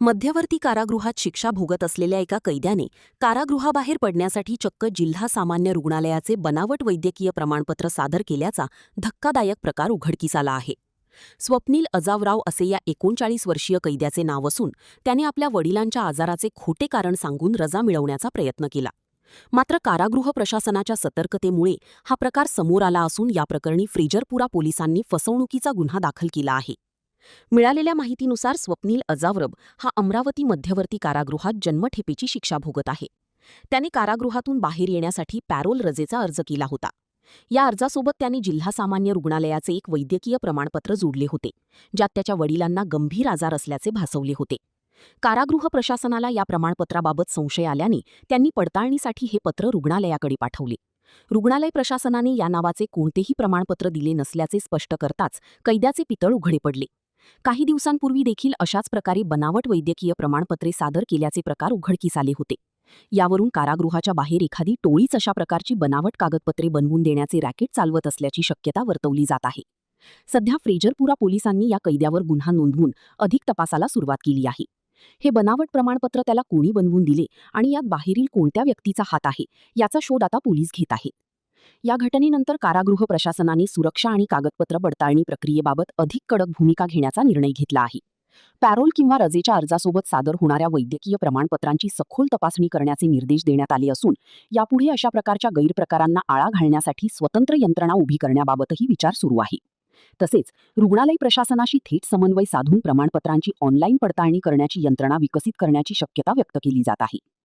मध्यवर्ती कारागृहात शिक्षा भोगत असलेल्या एका कैद्याने कारागृहाबाहेर पडण्यासाठी चक्क जिल्हा सामान्य रुग्णालयाचे बनावट वैद्यकीय प्रमाणपत्र सादर केल्याचा धक्कादायक प्रकार उघडकीस आला आहे. स्वप्नील अजावराव असे या 39 वर्षीय कैद्याचे नाव असून त्याने आपल्या वडिलांच्या आजाराचे खोटे कारण सांगून रजा मिळवण्याचा प्रयत्न केला. मात्र कारागृह प्रशासनाच्या सतर्कतेमुळे हा प्रकार समोर आला असून या प्रकरणी फ्रेजरपुरा पोलिसांनी फसवणुकीचा गुन्हा दाखल केला आहे. मिळालेल्या माहितीनुसार स्वप्नील अजावरब हा अमरावती मध्यवर्ती कारागृहात जन्मठेपेची शिक्षा भोगत आहे. त्याने कारागृहातून बाहेर येण्यासाठी पॅरोल रजेचा अर्ज केला होता. या अर्जासोबत त्याने जिल्हा सामान्य रुग्णालयाचे एक वैद्यकीय प्रमाणपत्र जोडले होते, ज्यात त्याच्या वडिलांना गंभीर आजार असल्याचे भासवले होते. कारागृह प्रशासनाला या प्रमाणपत्राबाबत संशय आल्याने त्यांनी पडताळणीसाठी हे पत्र रुग्णालयाकडे पाठवले. रुग्णालय प्रशासनाने या नावाचे कोणतेही प्रमाणपत्र दिले नसल्याचे स्पष्ट करताच कैद्याचे पितळ उघडे पडले. काही दिवसांपूर्वी देखील अशाच प्रकारे बनावट वैद्यकीय प्रमाणपत्रे सादर केल्याचे प्रकार उघडकीस आले होते. यावरून कारागृहाच्या बाहेर एखादी टोळीच अशा प्रकारची बनावट कागदपत्रे बनवून देण्याचे रॅकेट चालवत असल्याची शक्यता वर्तवली जात आहे. सध्या फ्रेजरपुरा पोलिसांनी या कैद्यावर गुन्हा नोंदवून अधिक तपासाला सुरुवात केली आहे. हे बनावट प्रमाणपत्र त्याला कोणी बनवून दिले आणि यात बाहेरील कोणत्या व्यक्तीचा हात आहे याचा शोध आता पोलीस घेत आहेत. या घटनेनंतर कारागृह प्रशासनाने सुरक्षा आणि कागदपत्र पडताळणी प्रक्रियेबाबत अधिक कडक भूमिका घेण्याचा निर्णय घेतला आहे. पॅरोल किंवा रजेच्या अर्जासोबत सादर होणाऱ्या वैद्यकीय प्रमाणपत्रांची सखोल तपासणी करण्याचे निर्देश देण्यात आले असून यापुढे अशा प्रकारच्या गैरप्रकारांना आळा घालण्यासाठी स्वतंत्र यंत्रणा उभी करण्याबाबतही विचार सुरू आहे. तसेच रुग्णालय प्रशासनाशी थेट समन्वय साधून प्रमाणपत्रांची ऑनलाईन पडताळणी करण्याची यंत्रणा विकसित करण्याची शक्यता व्यक्त केली जात आहे.